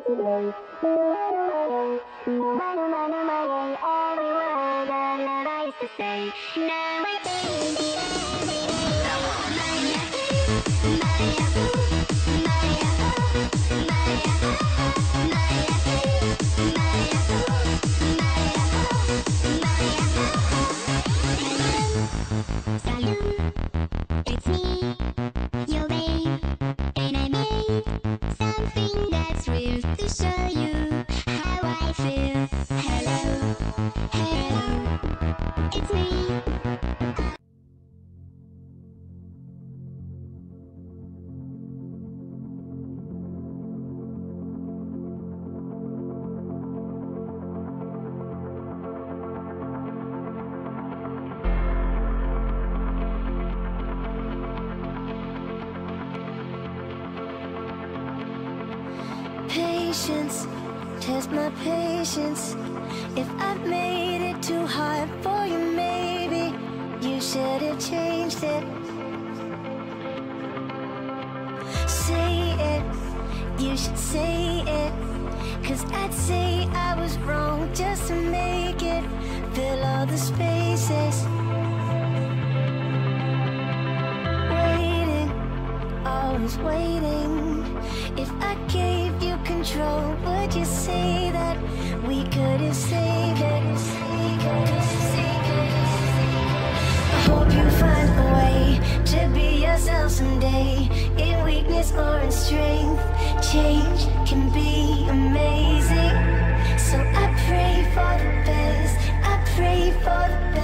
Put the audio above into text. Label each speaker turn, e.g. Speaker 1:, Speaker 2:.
Speaker 1: It's me, your babe, and I made something that's real to show you how I feel. Hello, hello, it's me.
Speaker 2: Patience, test my patience. If I've made it too hard for you, maybe you should have changed it. Say it, you should say it. 'Cause I'd say I was wrong just to make it fill all the spaces. Waiting, always waiting. If I gave you control, would you say that we couldn't save it? I hope you find a way to be yourself someday. In weakness or in strength, change can be amazing. So I pray for the best, I pray for the best.